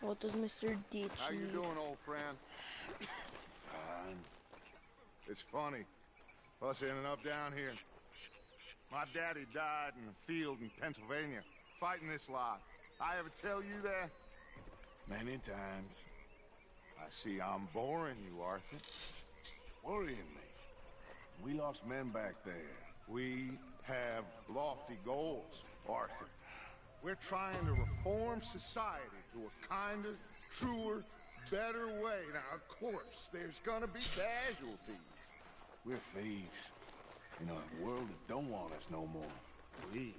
What does Mr. Ditch How you need? doing, old friend? It's funny, us ending up down here. My daddy died in a field in Pennsylvania, fighting this lot. I ever tell you that? Many times. I see I'm boring you, Arthur. Worrying me. We lost men back there. We have lofty goals, Arthur. We're trying to reform society to a kinder, truer, better way. Now, of course, there's gonna be casualties. We're thieves. In a world that don't want us no more. We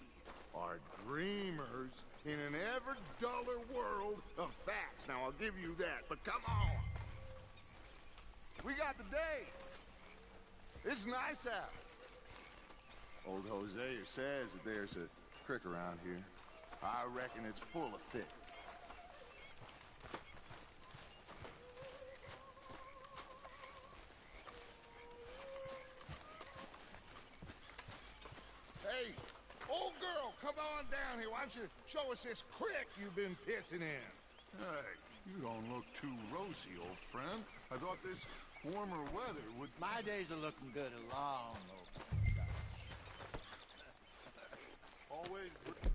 are dreamers in an ever duller world of facts. Now, I'll give you that, but come on. We got the day. It's nice out. Old Hosea says that there's a creek around here. I reckon it's full of fish. Hey, old girl, come on down here. Why don't you show us this creek you've been pissing in? Hey, you don't look too rosy, old friend. I thought this warmer weather would... My days are looking good along, Always bring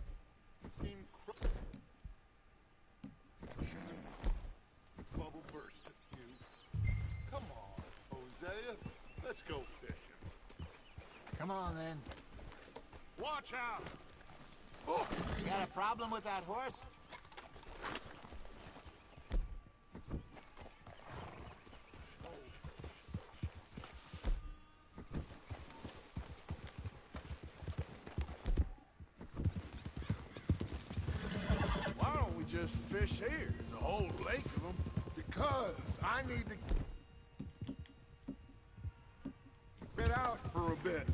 bubble burst at you. Come on, Hosea. Let's go fishing. Come on, then. Watch out! You got a problem with that horse? Why don't we just fish here? There's a whole lake of them. Because I need to get out for a bit.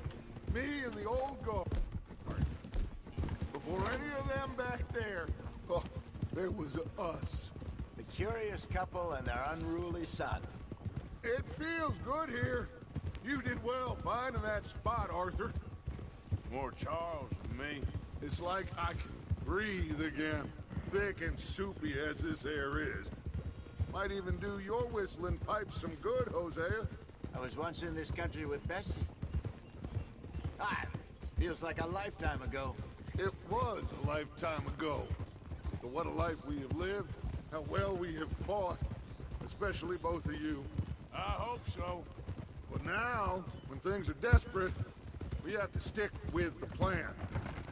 Me and the old guard. Before any of them back there, oh, there was us. The curious couple and their unruly son. It feels good here. You did well finding that spot, Arthur. More Charles than me. It's like I can breathe again. Thick and soupy as this air is. Might even do your whistling pipes some good, Hosea. I was once in this country with Bessie. Ah, feels like a lifetime ago. It was a lifetime ago. But what a life we have lived. How well we have fought. Especially both of you. I hope so. But now, when things are desperate, we have to stick with the plan.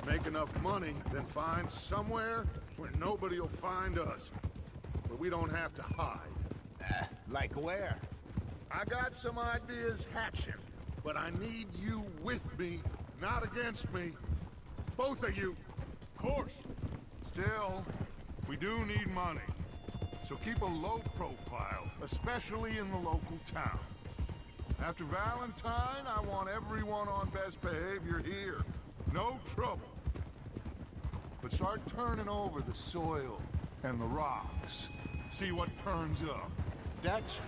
Make enough money, then find somewhere where nobody will find us. Where we don't have to hide. Like where? I got some ideas hatching, but I need you with me, not against me. Both of you. Of course. Still, we do need money. So keep a low profile, especially in the local town. After Valentine, I want everyone on best behavior here. No trouble. But start turning over the soil and the rocks. See what turns up. Dutch,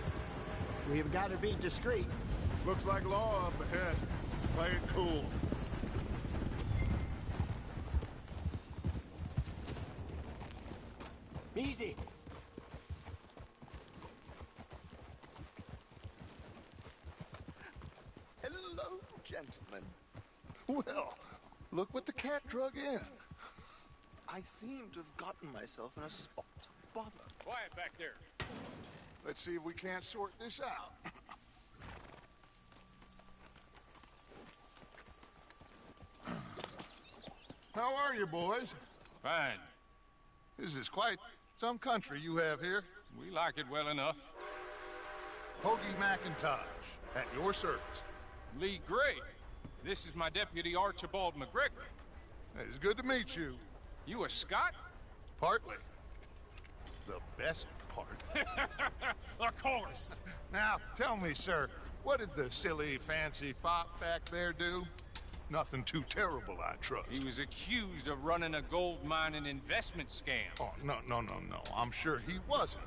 we've got to be discreet. Looks like law up ahead. Play it cool. Easy. Hello, gentlemen. Well, look what the cat drug in. I seem to have gotten myself in a spot to bother. Quiet back there. Let's see if we can't sort this out. How are you, boys? Fine. This is quite some country you have here. We like it well enough. Hoagie McIntosh, at your service. Lee Gray. This is my deputy Archibald McGregor. It's good to meet you. You a Scot? Partly. The best part. Of course. Now, tell me, sir, what did the silly, fancy fop back there do? Nothing too terrible, I trust. He was accused of running a gold mining investment scam. Oh, no. I'm sure he wasn't.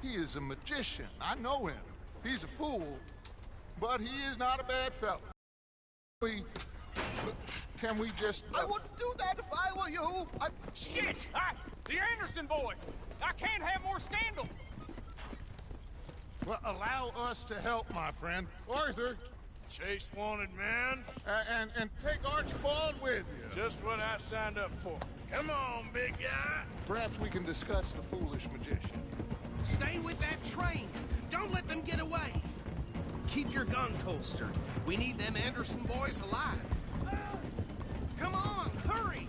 He is a magician. I know him. He's a fool, but he is not a bad fellow. Can we just... I wouldn't do that if I were you. Shit! The Anderson boys! I can't have more scandal! Well, allow us to help, my friend. Arthur, Chase wanted man. and take Archibald with you. Just what I signed up for. Come on, big guy. Perhaps we can discuss the foolish magician. Stay with that train. Don't let them get away. Keep your guns holstered. We need them Anderson boys alive. Come on, hurry!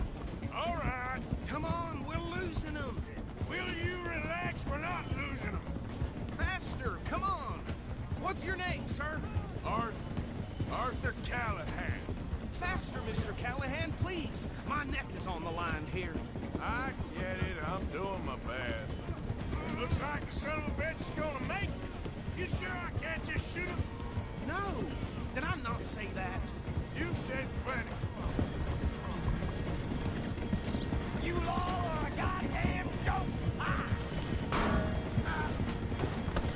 All right. Come on, we're losing them. Will you relax? We're not losing them. Faster, come on. What's your name, sir? Arthur Callahan. Faster, Mr. Callahan, please. My neck is on the line here. I get it. I'm doing my best. Looks like the son of a bitch is gonna make it. You sure I can't just shoot him? No, did I not say that? You said plenty. You all are a goddamn joke!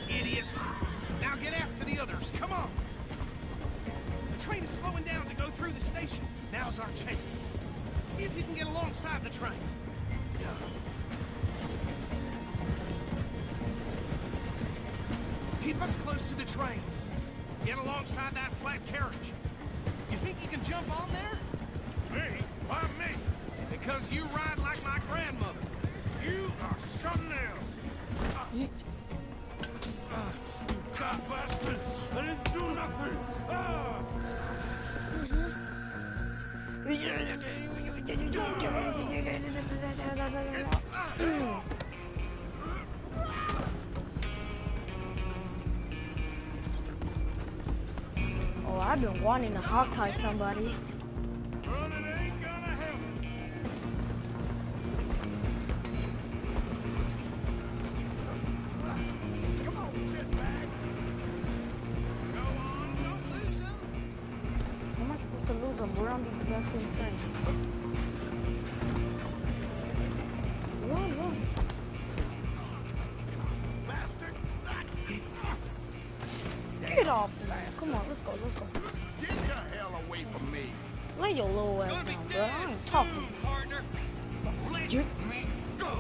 Idiot! Now get after the others, come on! The train is slowing down to go through the station. Now's our chance. See if you can get alongside the train. Keep us close to the train. Get alongside that flat carriage. You think you can jump on there? Me? Why me? Because you ride like my grandmother. You are something else. You cop bastard! I didn't do nothing! Oh, I've been wanting to hog-tie somebody. Running ain't gonna help. Come on, shitbag. Go on, don't lose them. How am I supposed to lose them? We're on the exact same train. Run. Bastard! Get off me. Come on, let's go. Get the hell away from me. Lay your little ass down, bro. I ain't talking. Partner. Let You- me go.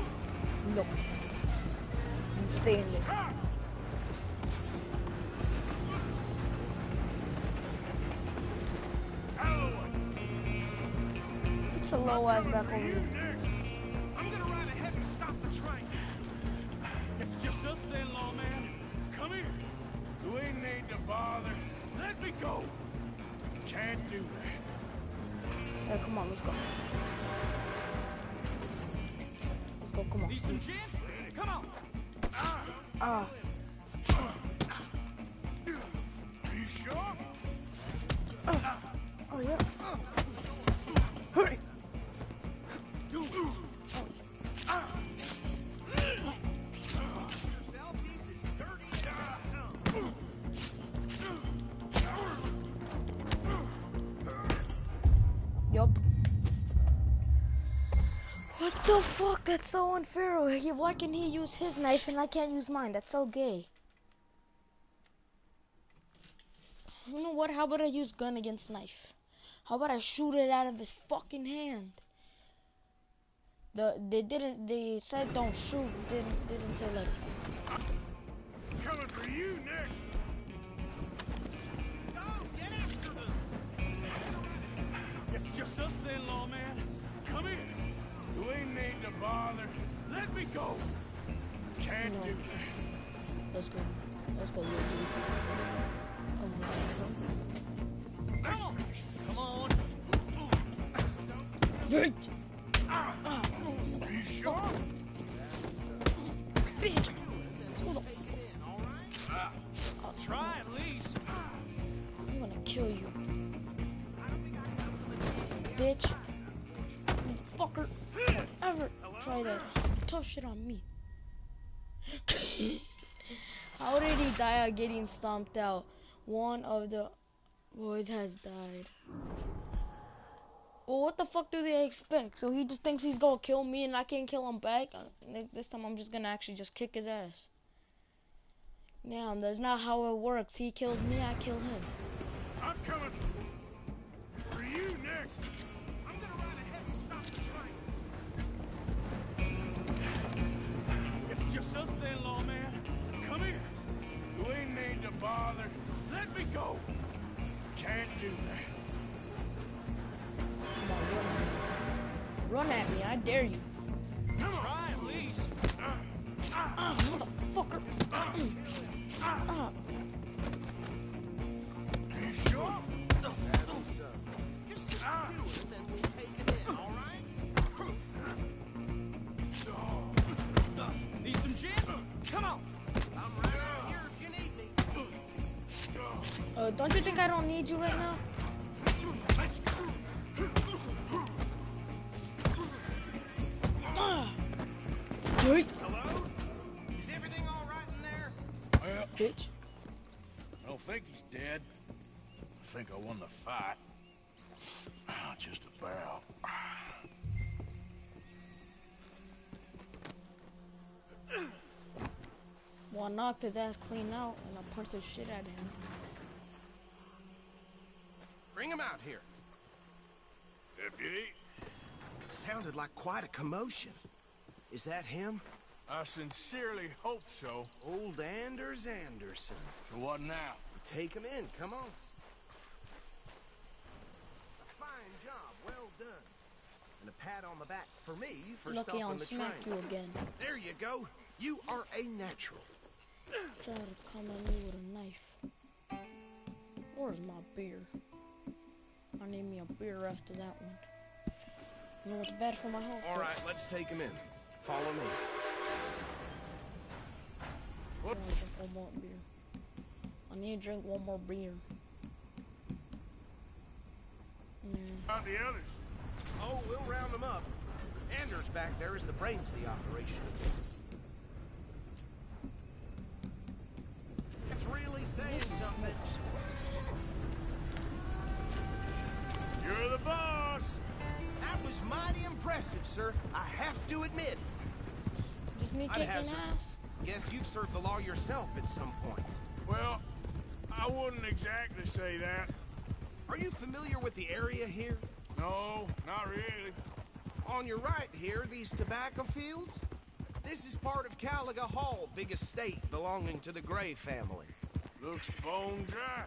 No. I'm staying there. Stop! Alloway! Get your little ass back over You here. next! I'm gonna ride ahead and stop the train. It's just us then, lawman. Come here. We need to bother. Let me go. Can't do that. Hey, come on, let's go. Let's go, come on. Need some gin? Come on. Ah, Are you sure? oh yeah. Hurry. Yourself, he's as dirty as hell. Yup. What the fuck? That's so unfair. Why can he use his knife and I can't use mine? That's so gay. You know what? How about I use gun against knife? How about I shoot it out of his fucking hand? They said don't shoot. Didn't say like. Coming for you next. Go, get after them. It's just us then, lawman. Come here. We need to bother. Let me go. Can't No. do that. Let's go. Let's go. Come on. Come on. Right. Are you sure? Bitch. Hold on. I'll try at least. I'm gonna kill you. Bitch. Fucker. Don't ever try that tough shit on me. How did he die of getting stomped out? One of the boys has died. Well, what the fuck do they expect? So he just thinks he's gonna kill me and I can't kill him back? This time I'm just gonna actually just kick his ass. Damn, that's not how it works. He kills me, I kill him. I'm coming for you next. I'm gonna ride ahead and stop the train. just us then, lawman. Come here. You ain't need to bother. Let me go. Can't do that. Come on, run at me. I dare you. Try at least. Motherfucker. You sure? Need some gin? Come on. I'm right out here if you need me. Don't you think I don't need you right now? Let's go. Yoink, Hello? Is everything all right in there? Well, bitch. I don't think he's dead. I think I won the fight. Just about. Well, I knocked his ass clean out and I punched the shit out of him. Bring him out here. Deputy, Sounded like quite a commotion. Is that him? I sincerely hope so. Old Anders Anderson. So what now? Take him in, come on. A fine job, well done. And a pat on the back for me for Lucky I stopping don't the smack train. you again. There you go. You are a natural. Try to come at me with a knife. Where's my beer? I need me a beer after that one. You know what's bad for my health? All right, let's take him in. Follow me. I want to drink one more beer. I need to drink one more beer. About the others. Oh, we'll round them up. Anders back there is the brains of the operation. It's really saying something. You're the boss. That was mighty impressive, sir. I have to admit. Just me I'd kicking hazard. ass. Guess you've served the law yourself at some point. Well, I wouldn't exactly say that. Are you familiar with the area here? No, not really. On your right here, these tobacco fields? This is part of Caliga Hall, big estate belonging to the Gray family. Looks bone dry.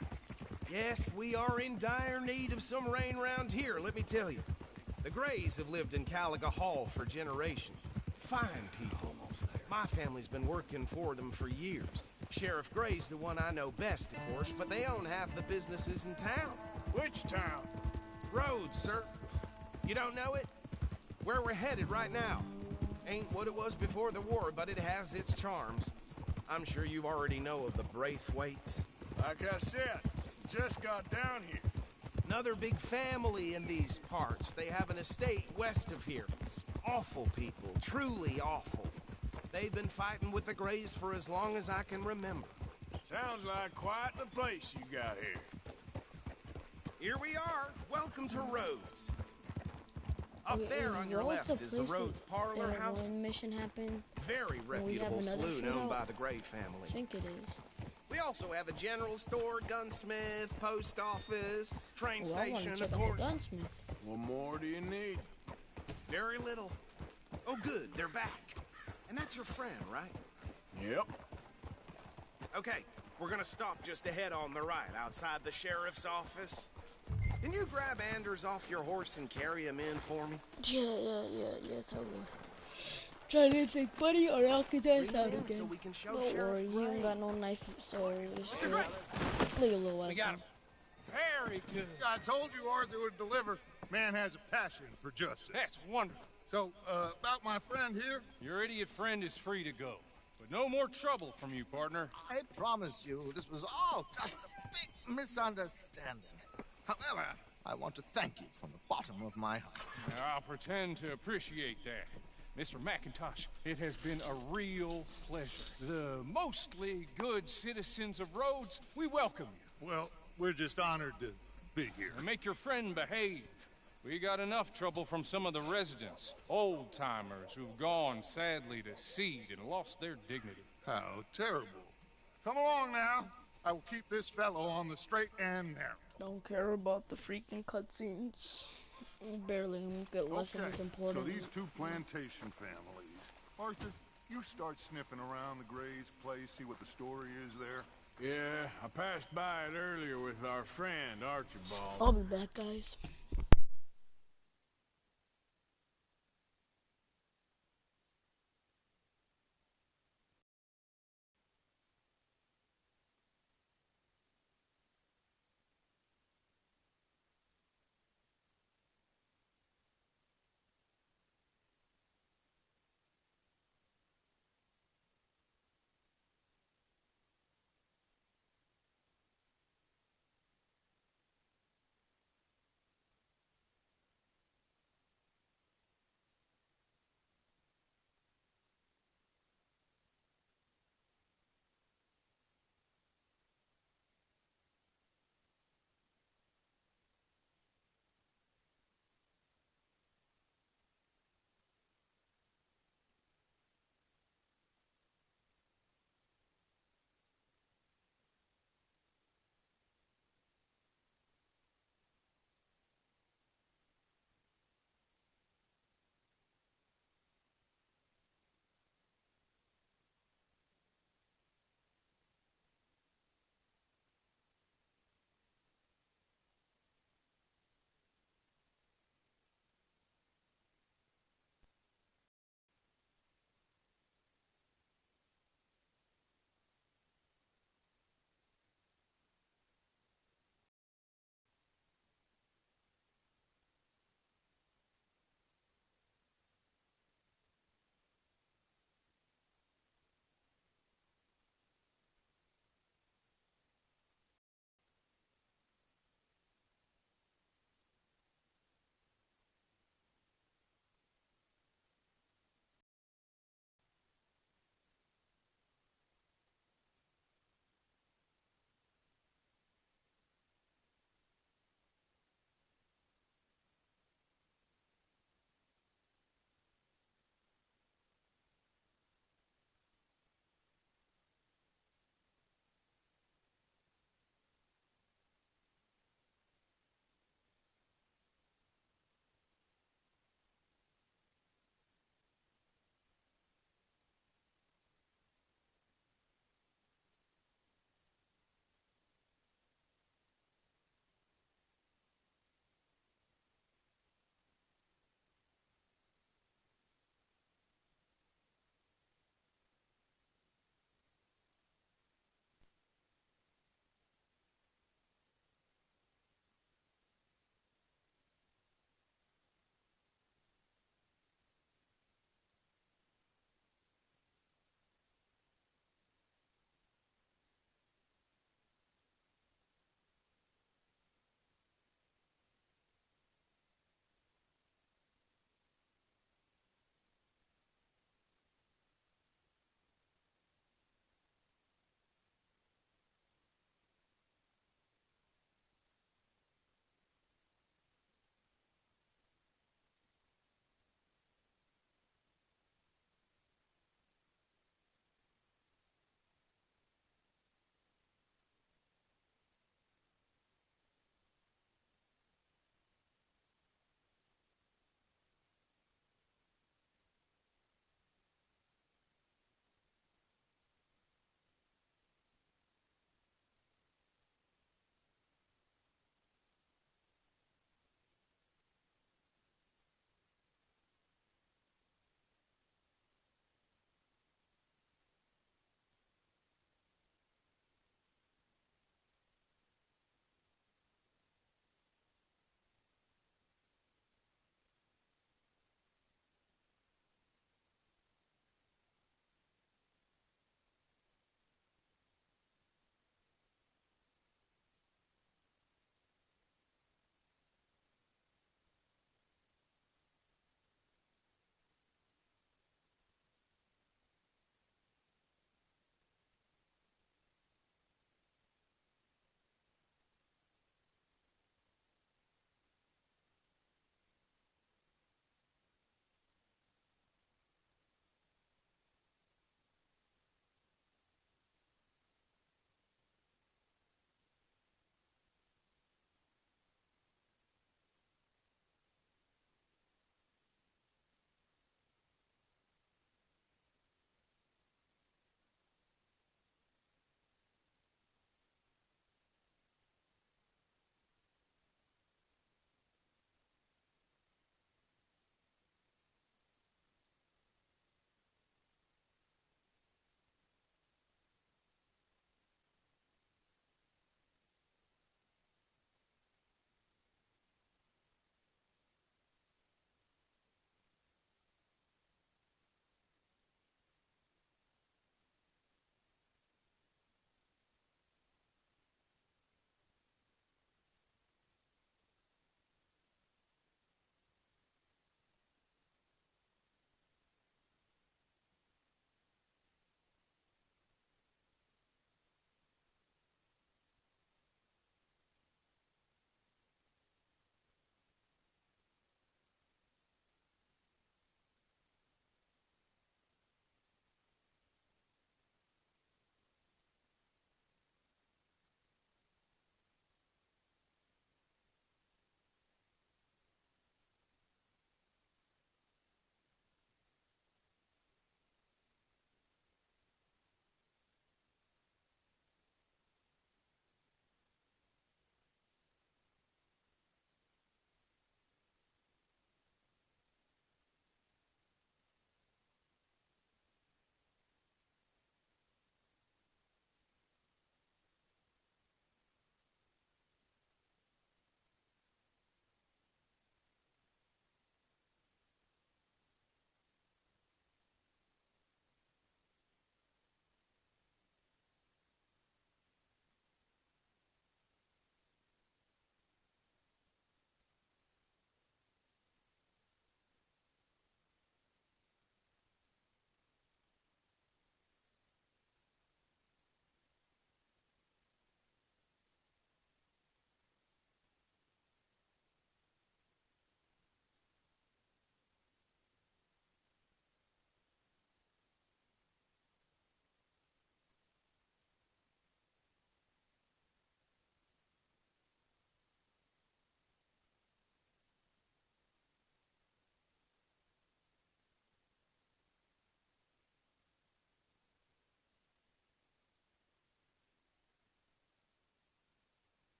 Yes, we are in dire need of some rain round here, let me tell you. The Grays have lived in Caliga Hall for generations. Fine people. My family's been working for them for years. Sheriff Gray's the one I know best, of course, but they own half the businesses in town. Which town? Rhodes, sir. You don't know it? Where we're headed right now. Ain't what it was before the war, but it has its charms. I'm sure you already know of the Braithwaites. Like I said, just got down here. Another big family in these parts. They have an estate west of here. Awful people, truly awful. They've been fighting with the Grays for as long as I can remember. Sounds like quite the place you got here. Here we are. Welcome to Rhodes. Up Wait, there is on your Rhodes left the is the place Rhodes Parlor that House. one mission happened? Very And we have reputable another saloon shootout? owned by the Gray family. I think it is. We also have a general store, gunsmith, post office, train Well, I want to station, check of out course. the gunsmith. What more do you need? Very little. Oh, good, they're back. And that's your friend, right? Yep. Okay, we're gonna stop just ahead on the right, outside the sheriff's office. Can you grab Anders off your horse and carry him in for me? Yes, I will. Try to think funny or I'll get Bring ass him out in again. so we can show Don't Sheriff worry, you Gray. ain't got no knife, so it's Mr. Gray! look at little We got him. Very good. I told you Arthur would deliver. Man has a passion for justice. That's wonderful. So, about my friend here, Your idiot friend is free to go. But no more trouble from you, partner. I promise you, this was all just a big misunderstanding. However, I want to thank you from the bottom of my heart. I'll pretend to appreciate that. Mr. McIntosh, it has been a real pleasure. The mostly good citizens of Rhodes, we welcome you. well, we're just honored to be here. And make your friend behave. We got enough trouble from some of the residents, old-timers who've gone, sadly, to seed and lost their dignity. How terrible. Come along now. I will keep this fellow on the straight and narrow. Don't care about the freaking cutscenes. Barely get lessons Okay, important. so these two plantation families. Arthur, You start sniffing around the Gray's place, see what the story is there? Yeah, I passed by it earlier with our friend, Archibald. I'll be back, guys.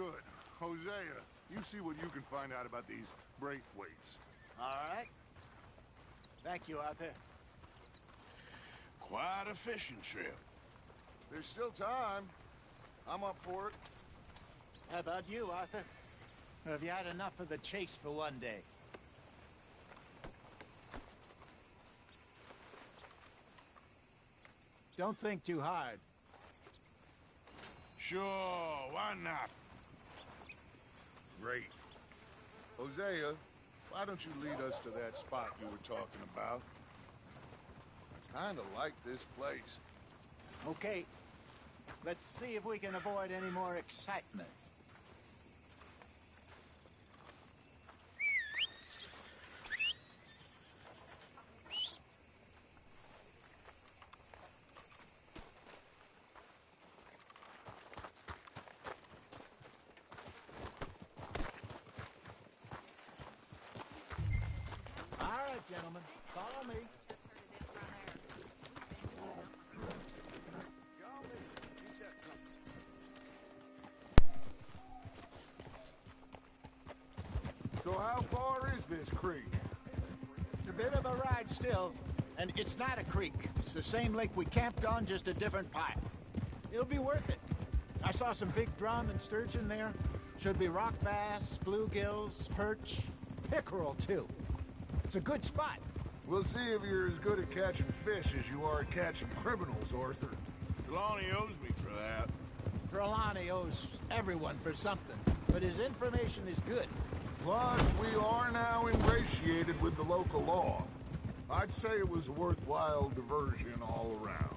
good. Hosea, you see what you can find out about these Braithwaites. All right. Thank you, Arthur. Quite a fishing trip. There's still time. I'm up for it. How about you, Arthur? Or have you had enough of the chase for one day? Don't think too hard. Sure, why not? Great. Hosea, why don't you lead us to that spot you were talking about? I kinda like this place. Okay. Let's see if we can avoid any more excitement. All right, gentlemen, follow me. So how far is this creek? It's a bit of a ride still, and it's not a creek. It's the same lake we camped on, just a different pipe. It'll be worth it. I saw some big drum and sturgeon there. Should be rock bass, bluegills, perch, pickerel too. It's a good spot. We'll see if you're as good at catching fish as you are at catching criminals, Arthur. Trelawney owes me for that. Trelawney owes everyone for something, but his information is good. Plus, we are now ingratiated with the local law. I'd say it was a worthwhile diversion all around.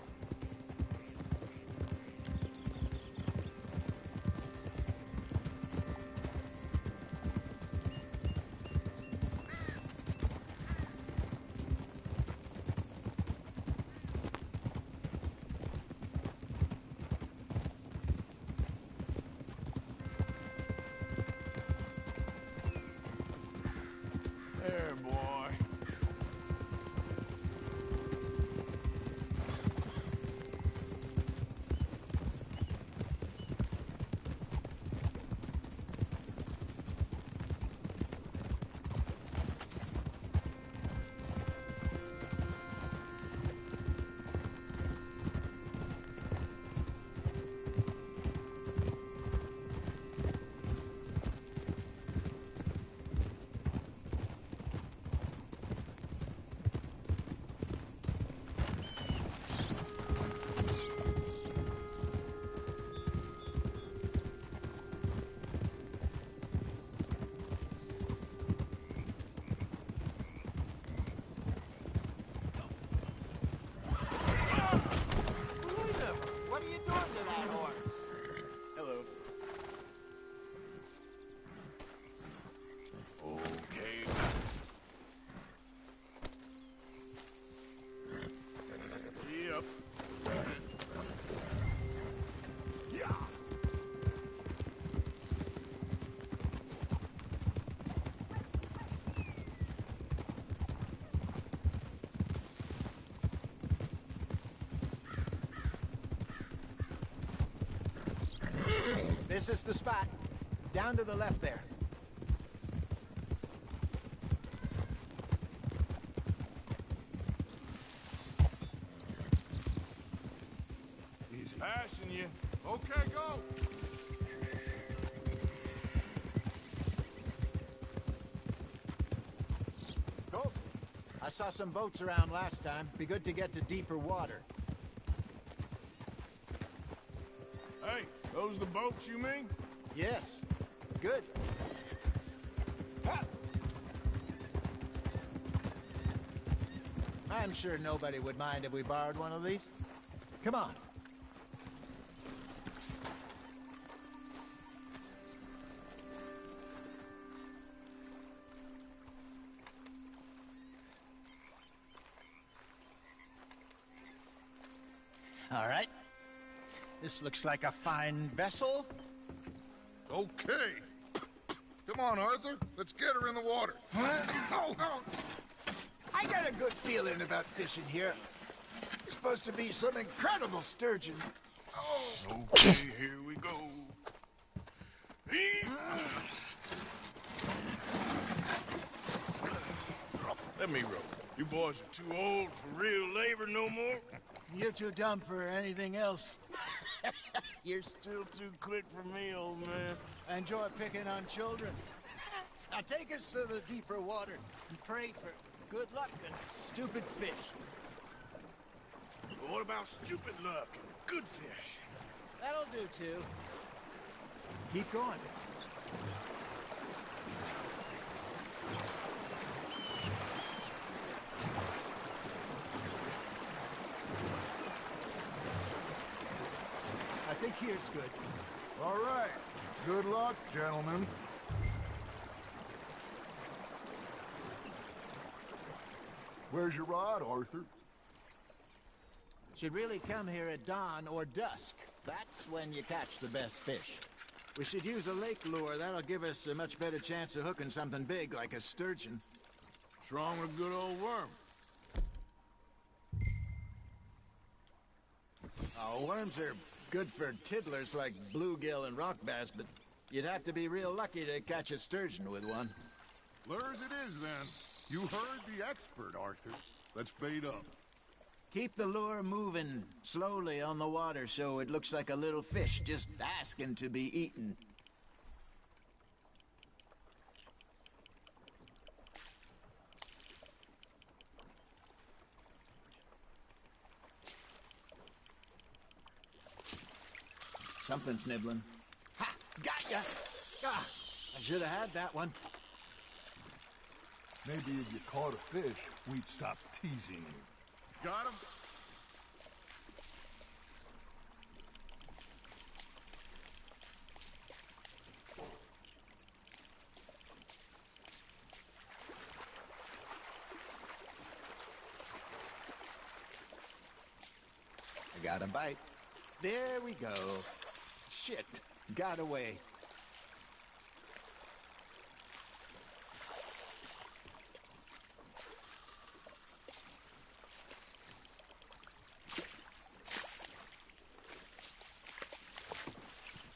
There, boy. What are you doing to that horse? Hello. Okay. Yep. Yeah. This is the spot. Down to the left there. He's passing you. Okay, go! Cool. I saw some boats around last time. Be good to get to deeper water. Hey, those the boats you mean? Yes. Good. Ha! I'm sure nobody would mind if we borrowed one of these. Come on. All right. This looks like a fine vessel. Okay. Come on, Arthur. Let's get her in the water. Oh, I got a good feeling about fishing here. It's supposed to be some incredible sturgeon. Okay, here we go. Let me row. You boys are too old for real labor no more. You're too dumb for anything else. You're still too quick for me, old man. I enjoy picking on children. Now take us to the deeper water and pray for good luck and stupid fish. But what about stupid luck and good fish? That'll do, too. Keep going. I think here's good. All right. Good luck, gentlemen. Where's your rod, Arthur? Should really come here at dawn or dusk. That's when you catch the best fish. We should use a lake lure. That'll give us a much better chance of hooking something big like a sturgeon. What's wrong with a good old worm? Oh, worms are good for tiddlers like bluegill and rock bass, but you'd have to be real lucky to catch a sturgeon with one. Lures it is, then. You heard the expert, Arthur. Let's bait up. Keep the lure moving slowly on the water so it looks like a little fish just asking to be eaten. Something's nibbling. Ha! Got ya! Ah, I should have had that one. Maybe if you caught a fish, we'd stop teasing you. Got him? I got a bite. There we go. Shit, got away.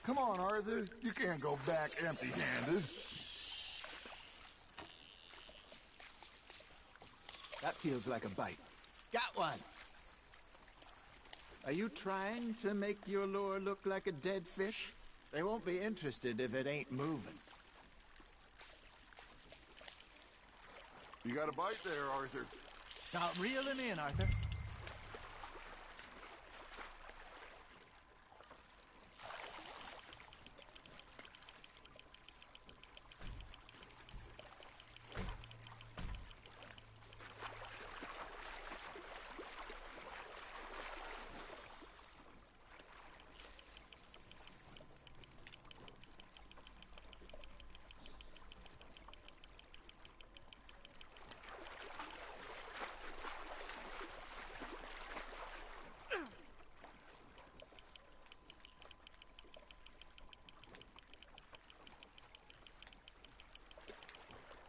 Come on, Arthur. You can't go back empty-handed. That feels like a bite. Got one! Are you trying to make your lure look like a dead fish? They won't be interested if it ain't moving. You got a bite there, Arthur. Now reel him in, Arthur.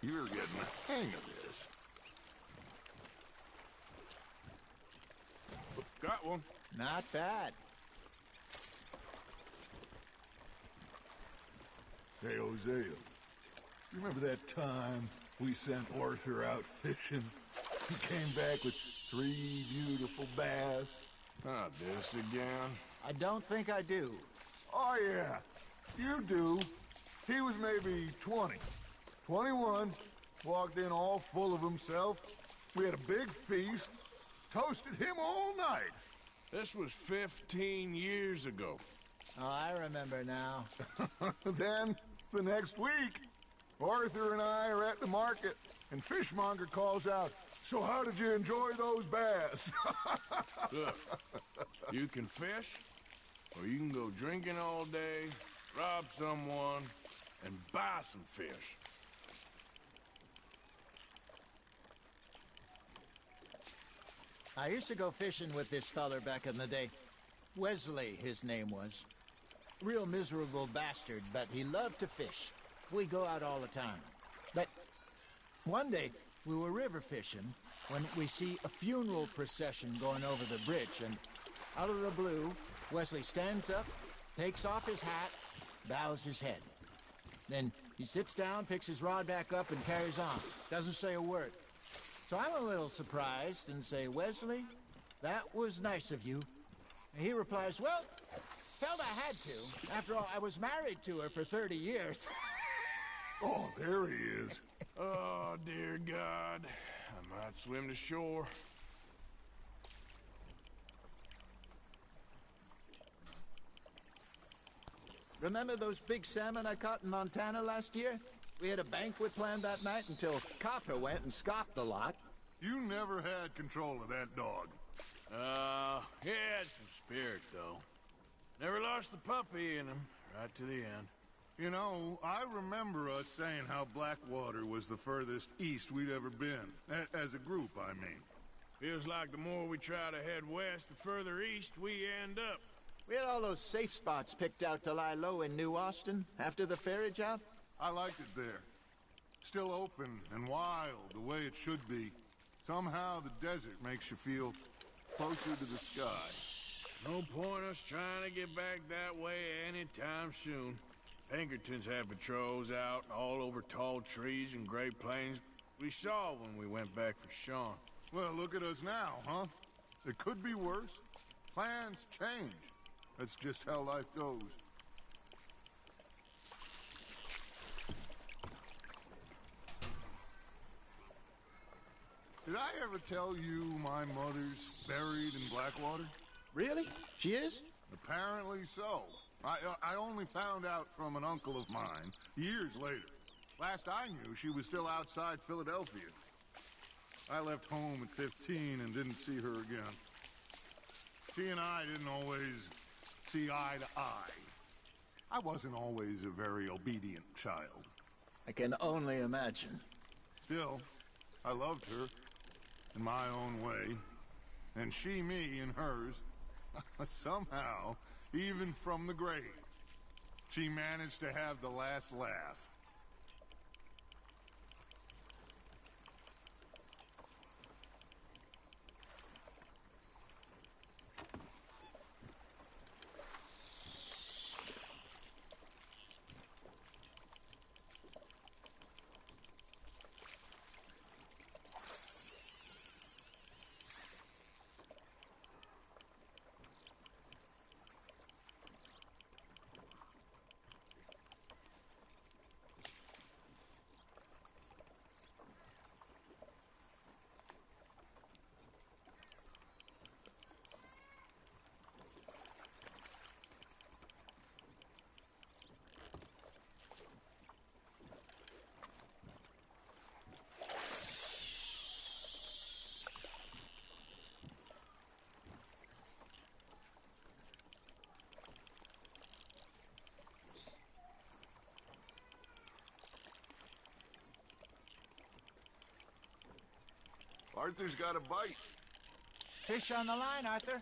You're getting the hang of this. Got one. Not bad. Hey, Hosea. Remember that time we sent Arthur out fishing? He came back with 3 beautiful bass. Ah, this again? I don't think I do. Oh, yeah. You do. He was maybe 20. 21. Walked in all full of himself. We had a big feast. Toasted him all night. This was 15 years ago. Oh, I remember now. Then, the next week, Arthur and I are at the market, and Fishmonger calls out, "So how did you enjoy those bass?" Look, you can fish, or you can go drinking all day, rob someone, and buy some fish. I used to go fishing with this feller back in the day. Wesley, his name was. Real miserable bastard, but he loved to fish. We'd go out all the time. But one day, we were river fishing when we see a funeral procession going over the bridge, and out of the blue, Wesley stands up, takes off his hat, bows his head. Then he sits down, picks his rod back up, and carries on. Doesn't say a word. So I'm a little surprised and say, Wesley, that was nice of you. And he replies, well, felt I had to. After all, I was married to her for 30 years. Oh, there he is. Oh, dear God. I might swim to shore. Remember those big salmon I caught in Montana last year? We had a banquet planned that night until Copper went and scoffed the lot. You never had control of that dog. He had some spirit, though. Never lost the puppy in him, right to the end. You know, I remember us saying how Blackwater was the furthest east we'd ever been. As a group, I mean. Feels like the more we try to head west, the further east we end up. We had all those safe spots picked out to lie low in New Austin after the ferry job. I liked it there. Still open and wild, the way it should be. Somehow the desert makes you feel closer to the sky. No point us trying to get back that way anytime soon. Pinkertons had patrols out all over tall trees and Great Plains. We saw when we went back for Sean. Well, look at us now, huh? It could be worse. Plans change. That's just how life goes. Did I ever tell you my mother's buried in Blackwater? Really? She is? Apparently so. I only found out from an uncle of mine years later. Last I knew, she was still outside Philadelphia. I left home at 15 and didn't see her again. She and I didn't always see eye to eye. I wasn't always a very obedient child. I can only imagine. Still, I loved her in my own way, and she me in hers. Somehow, even from the grave, she managed to have the last laugh. Arthur's got a bite. Fish on the line, Arthur.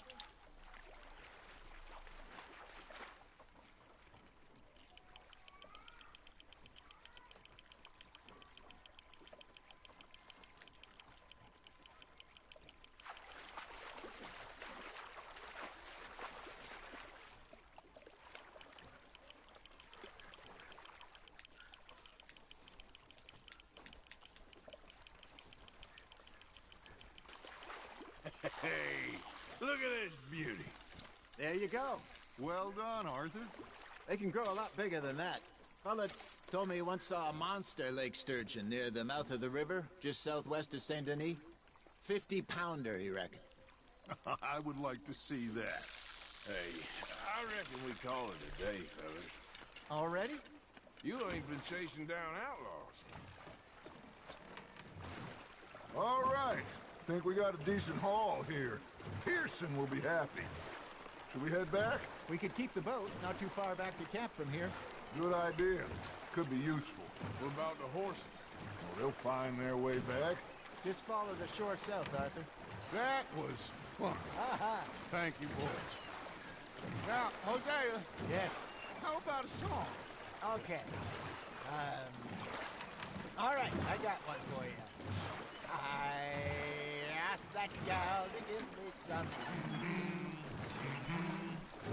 Hey, look at this beauty. There you go. Well done, Arthur. They can grow a lot bigger than that. Fella told me he once saw a monster lake sturgeon near the mouth of the river, just southwest of Saint Denis. 50-pounder, he reckoned. I would like to see that. Hey, I reckon we call it a day, fellas. Already? You ain't been chasing down outlaws. All right. Think we got a decent haul here. Pearson will be happy. Should we head back? We could keep the boat not too far back to camp from here. Good idea. Could be useful. What about the horses? Well, they'll find their way back. Just follow the shore south, Arthur. That was fun. Aha! Thank you, boys. Now, Hosea, Yes. how about a song? Okay. All right, I got one for you. I asked that gal to give me some.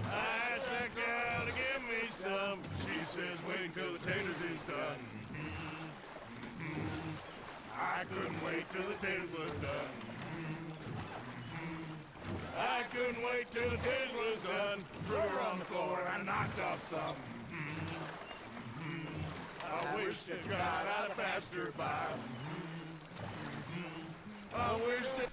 I asked that gal to give me some. She says wait till the taters is done. I couldn't wait till the taters was done. I couldn't wait till the taters was done. Threw her on the floor and I knocked off some. I wish to God I'd have passed her by. I wish to...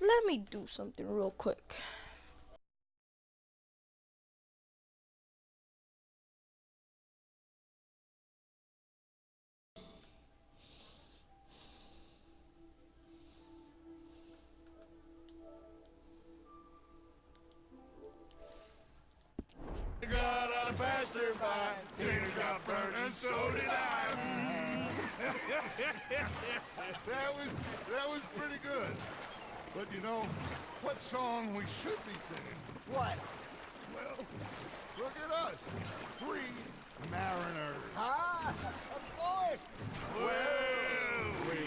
Let me do something real quick. God, I passed her by. Tater got burnt, and so did I. That was pretty good. But you know, what song we should be singing? What? Well, look at us. 3 mariners. Ah, of course. Well, we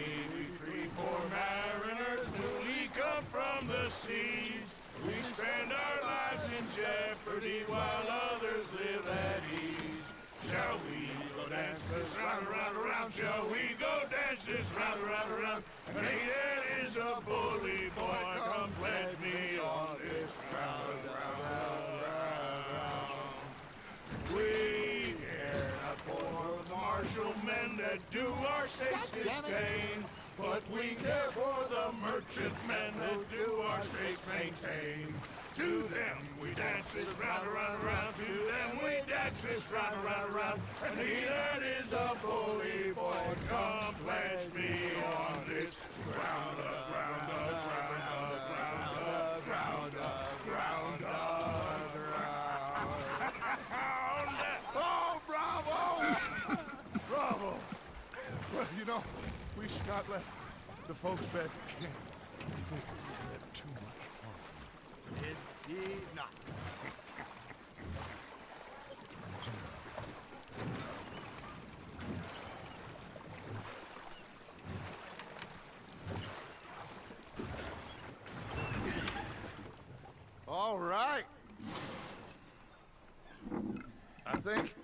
3 poor mariners, we come from the seas. We spend our lives in jeopardy while others live at ease. Shall we go dance this round, around, around? Shall we go dance this round, around, around? And there is a bully boy, come pledge me on this round, round, round, round. We care not for the martial men that do our states disdain, but we care for the merchant men that do our states maintain. To them we dance this round, around, around. To them we dance this round, around, around. And he that is a bully boy, come pledge me on this ground up, ground up, ground up, ground up, ground up, ground up, ground up. Oh, bravo! Bravo! Well, you know, we should not let the folks back in. I think we had too much fun. It did not. All right. I think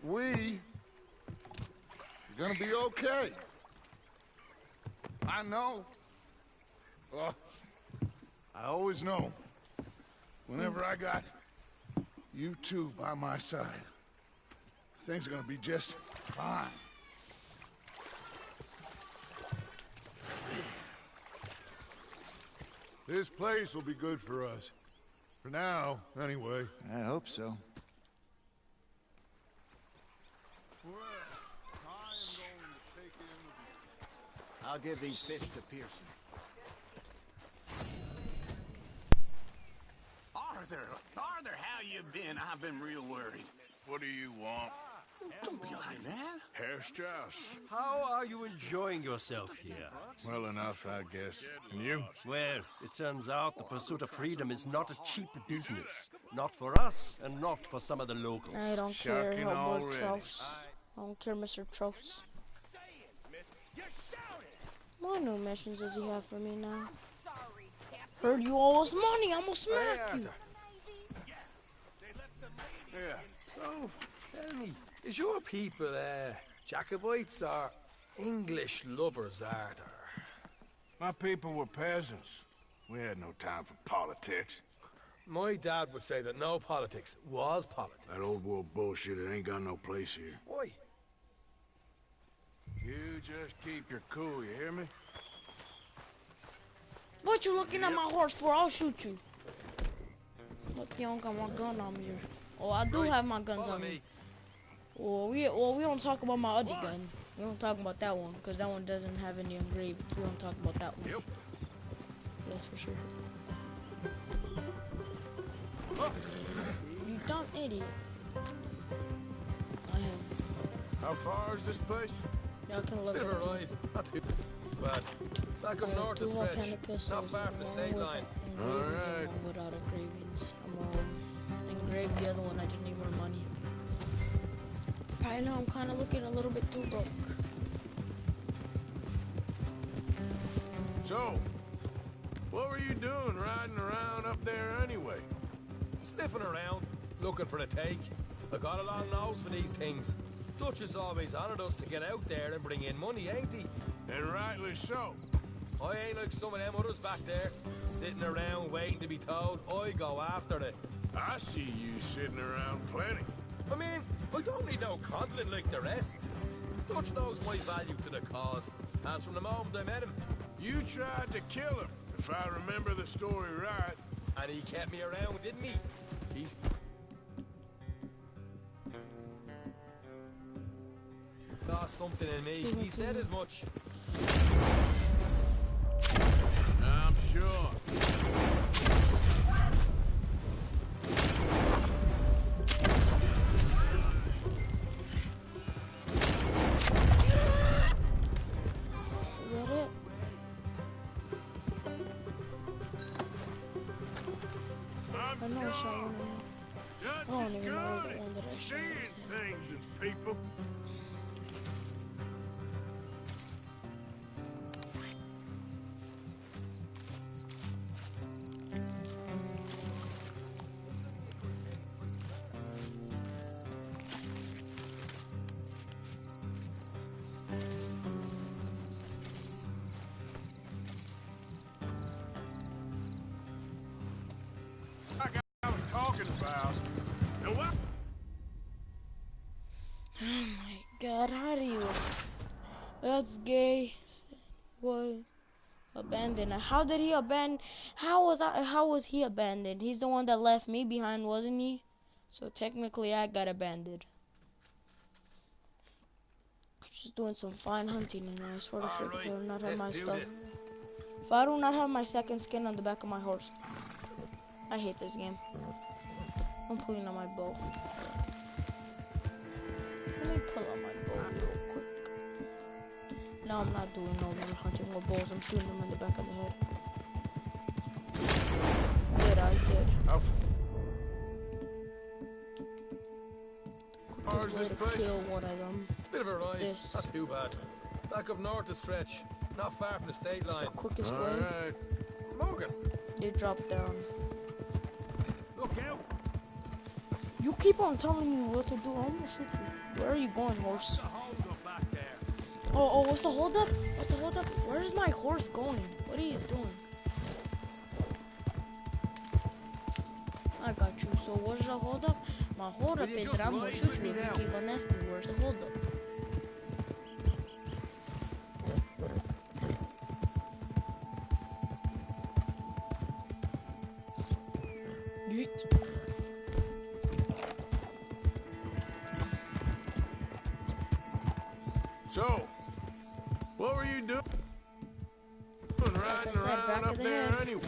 we're gonna be okay. I know. Well, I always know. Whenever I got you two by my side, things are gonna be just fine. This place will be good for us. For now, anyway. I hope so. Well, I am going to take in the... I'll give these fish to Pearson. Arthur, how you been? I've been real worried. What do you want? Don't be like that. Herr Strauss. How are you enjoying yourself here? Well enough, I guess. And you? Well, it turns out the pursuit of freedom is not a cheap business. Not for us, and not for some of the locals. I don't care, Shocking Helmut already. Strauss. I don't care, Mr. Strauss. What new missions does he have for me now? Heard you owe us money, I'm gonna smack you. Yeah. So, tell me, is your people, Jacobites or English lovers, Arthur? My people were peasants. We had no time for politics. My dad would say that no politics was politics. That old world bullshit, it ain't got no place here. Why? You just keep your cool, you hear me? What you looking at my horse for? I'll shoot you. Look, you don't got my gun on me. Oh, I do have my guns on me. Well, we don't talk about my other gun. We don't talk about that one, because that one doesn't have any engraved. We don't talk about that one. Yep. That's for sure. You dumb idiot. I am. How far is this place? Y'all can look Never at it. right. Not too bad. Back up north is French. Not far from the state line. Alright. One without engravings. I'm engraved the other one. I just need more money. I know I'm kind of looking a little bit too broke. So, what were you doing riding around up there anyway? Sniffing around, looking for a take. I got a long nose for these things. Dutch has always honoured us to get out there and bring in money, ain't he? And rightly so. I ain't like some of them others back there, sitting around waiting to be told. I go after it. I see you sitting around plenty. I mean, I don't need no coddling like the rest. Dutch knows my value to the cause, as from the moment I met him. You tried to kill him, if I remember the story right. And he kept me around, didn't he? He's... saw something in me. He said as much. I'm sure. I know I saw one of them. Dutch I don't is even know good the one that I at saw. seeing things and people. talking about. And what? Oh my god, how do you... That's gay. What? Abandoned. How did he abandon? How was he abandoned? He's the one that left me behind, wasn't he? So technically I got abandoned. Just doing some fine hunting, and I swear to God, if I do not have my stuff. If I do not have my second skin on the back of my horse. I hate this game. I'm pulling on my bow. Let me pull out my bow real quick. No, I'm not doing no more hunting with bows. I'm shooting them in the back of the head. Good, I did. How's this place? Kill one of them. It's a bit of a ride. Not too bad. Back up north to stretch. Not far from the state line. The quickest way. Alright. Morgan. They drop down. Look out! You keep on telling me what to do. I'm gonna shoot you. Where are you going, horse? Oh, what's the holdup? What's the holdup? Where is my horse going? What are you doing? I got you. So what's the holdup? My holdup is that I'm gonna shoot you if you keep on asking me where's the holdup. Yeet. So, what were you doing? Riding around up there anyway.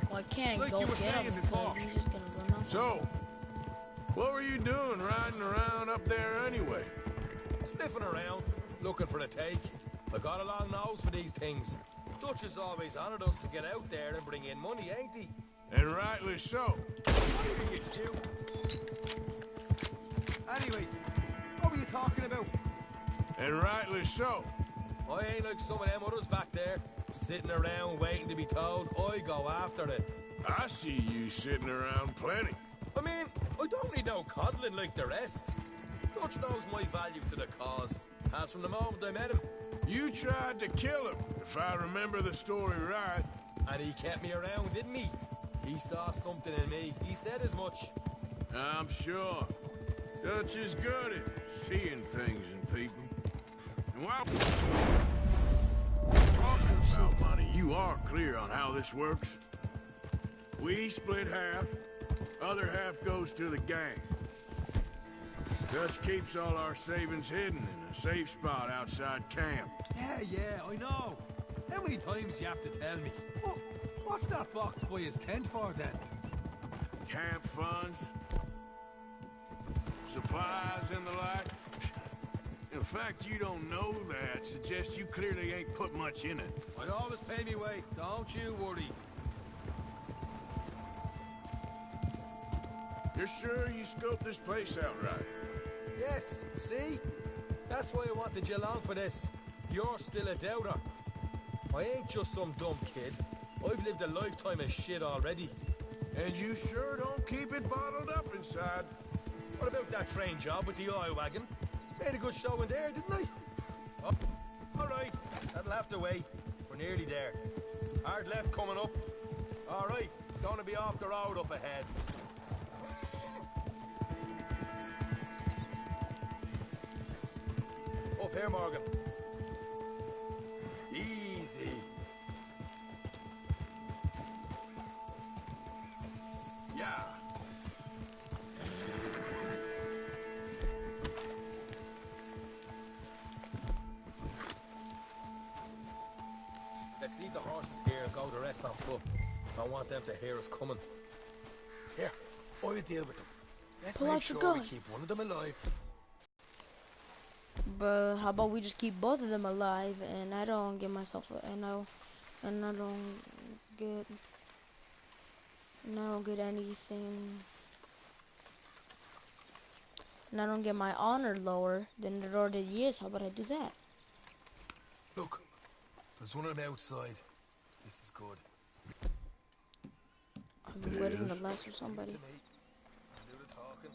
Well, I can't go get him because he's just gonna run off. So, what were you doing riding around up there anyway? Sniffing around, looking for the take. I got a long nose for these things. Dutch has always honored us to get out there and bring in money, ain't he? And rightly so. Why do you shoot? Anyway, what were you talking about? And rightly so. I ain't like some of them others back there, sitting around waiting to be told. I go after it. I see you sitting around plenty. I mean, I don't need no coddling like the rest. Dutch knows my value to the cause, as from the moment I met him. You tried to kill him, if I remember the story right. And he kept me around, didn't he? He saw something in me. He said as much. I'm sure. Dutch is good at seeing things in people. And while talking about money, you are clear on how this works? We split half, other half goes to the gang. Dutch keeps all our savings hidden in a safe spot outside camp. Yeah, I know. How many times you have to tell me? What's that box by his tent for, then? Camp funds, supplies and the like. In fact, you don't know that suggests you clearly ain't put much in it. I always pay me way, don't you worry. You're sure you scoped this place out right? Yes, see? That's why I wanted you along for this. You're still a doubter. I ain't just some dumb kid. I've lived a lifetime of shit already. And you sure don't keep it bottled up inside. What about that train job with the oil wagon? Made a good show in there, didn't I? Oh, all right, that'll have to wait. We're nearly there. Hard left coming up. All right, it's going to be off the road up ahead. Up here, Morgan. Easy. Yeah. Let's leave the horses here and go the rest on foot. I want them to hear us coming. Here, I'll deal with them. Let's make sure we keep one of them alive. But how about we just keep both of them alive, and I don't get myself, and I don't get anything, and I don't get my honor lower than it already is. How about I do that? Look, there's one on the outside. This is good. I've been waiting to last for somebody. Do the talking.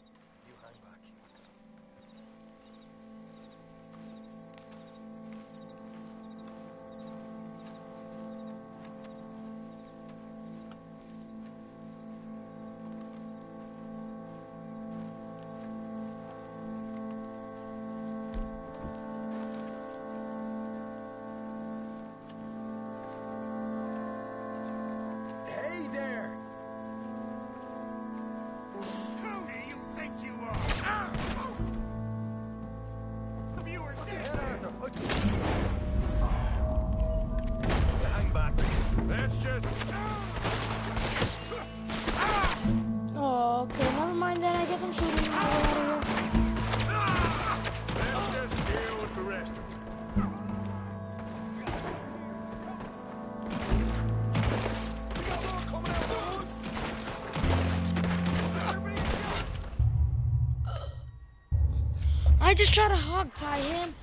I just tried to hog tie him.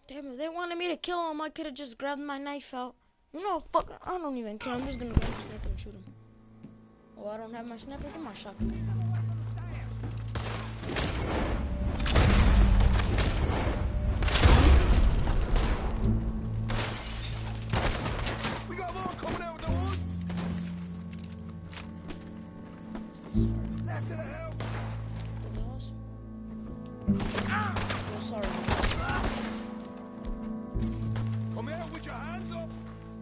Damn, if they wanted me to kill him, I could have just grabbed my knife out. You know, fuck, I don't even care. I'm just gonna grab my sniper and shoot him. Oh, I don't have my sniper or my shotgun. We got more coming out of the woods. Left of the house. Oh, sorry. Come out with your hands up.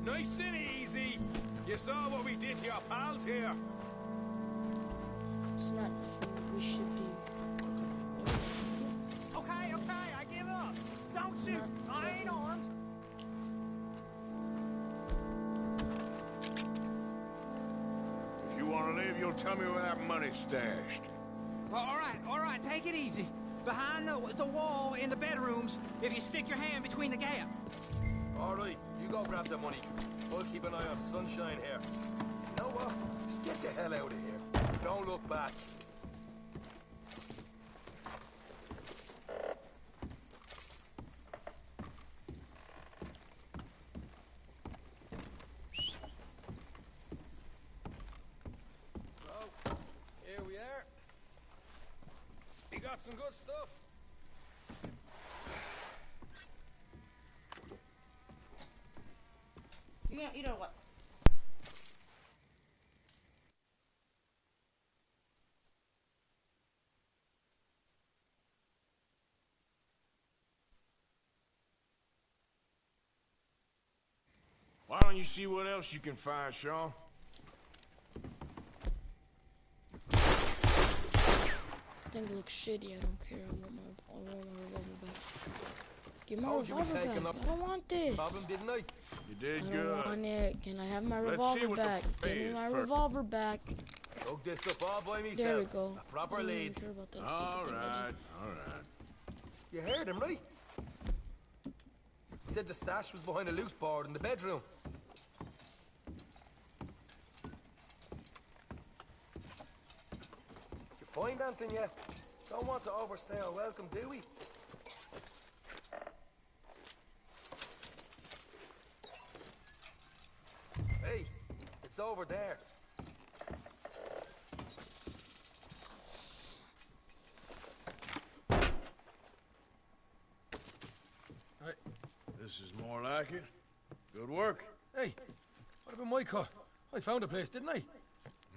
Nice and easy. You saw what we did to your pals here. It's not food. We should be. Okay, I give up. Don't shoot. I ain't armed. If you want to leave, you'll tell me where that money's stashed. Well, all right, take it easy. Behind the wall in the bedrooms, if you stick your hand between the gap. All right, you go grab the money. We'll keep an eye on Sunshine here. You know what? Just get the hell out of here. Don't look back. So, here we are. You got some good stuff. Yeah, you know what? Why don't you see what else you can find, Sean? Thing looks shitty. I don't care. I want my revolver back. Give my Told you revolver we'd take back. him up. I don't want this. Problem, didn't I? You did I good. don't want it. Can I have my Let's see revolver what the back? buffet Give me is my first. revolver back. Took this up all by myself. There we go. A proper I don't even lead. care about that All stupid thing. right, all right. You heard him, right? He said the stash was behind a loose board in the bedroom. You find anything yet? Don't want to overstay our welcome, do we? Hey, it's over there. This is more like it. Good work. Hey, what about my car? I found a place, didn't I?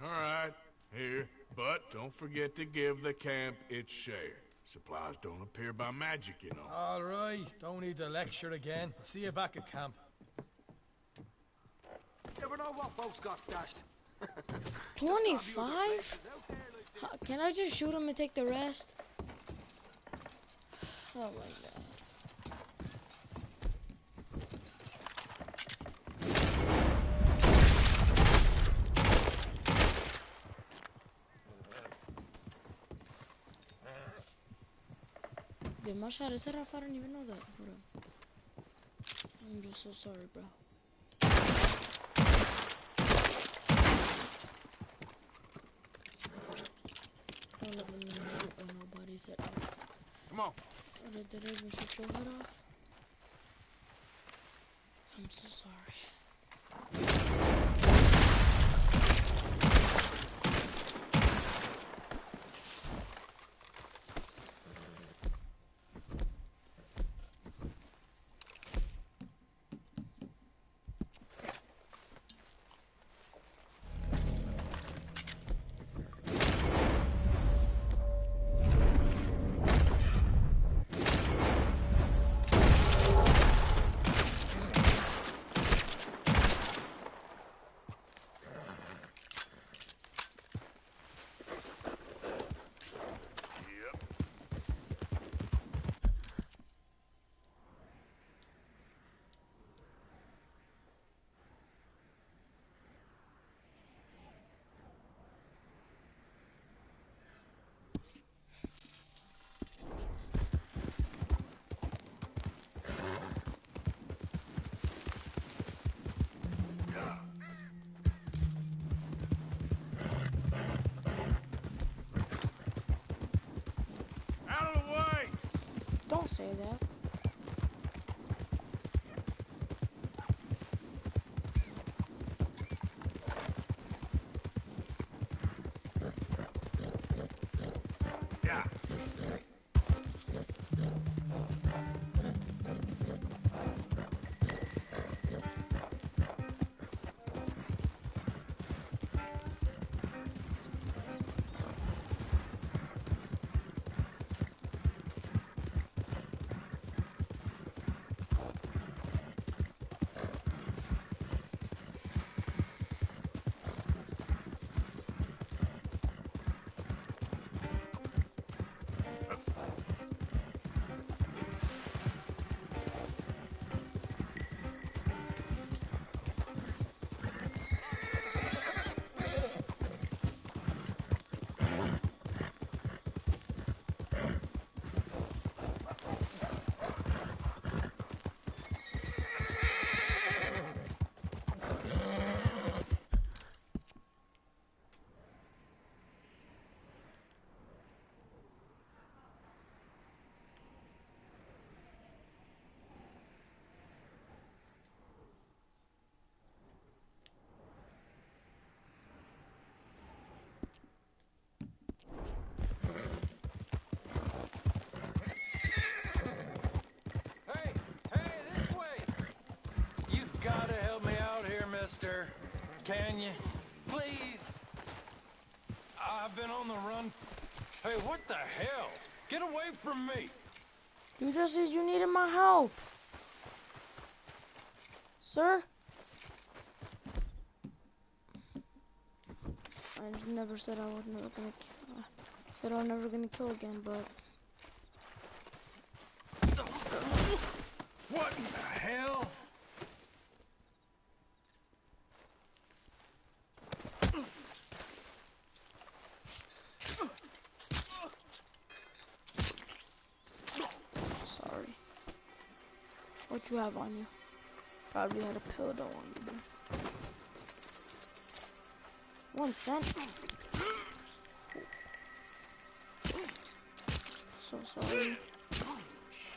All right, here. But don't forget to give the camp its share. Supplies don't appear by magic, you know. All right, don't need to lecture again. I'll see you back at camp. Never know what folks got stashed. 25? Can I just shoot him and take the rest? Oh my god. Dude, my shot is hit off. I don't even know that, bro. I'm just so sorry, bro. Don't let me shoot on nobody's head off. Come on. Oh, did I even shoot your head off? I'm so sorry. sir. Can you? Please? I've been on the run. Hey, what the hell? Get away from me! You just said you needed my help. Sir? I just never said I was never gonna kill. Said I was never gonna kill again, but... What in the hell? Sorry. What you have on you? Probably had a pillow on you, bro. 1 cent. So sorry.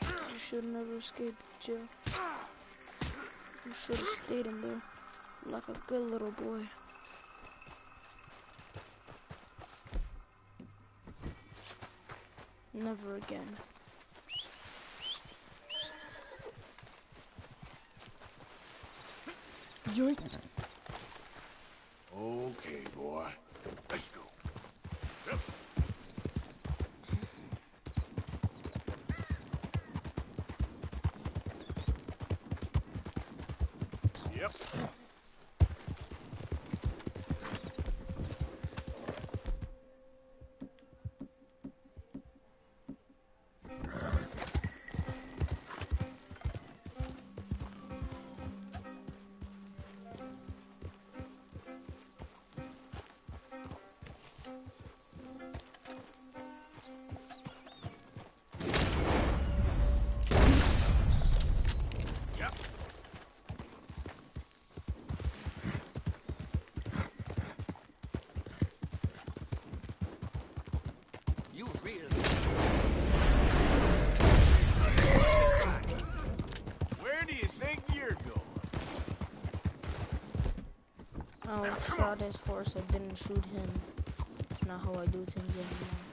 You should never escape jail. You should have stayed in there like a good little boy. Never again. Yoink. Okay, boy. Let's go. Yep. Yep. Where do you think you're going? I shot his horse. I didn't shoot him. It's not how I do things anymore.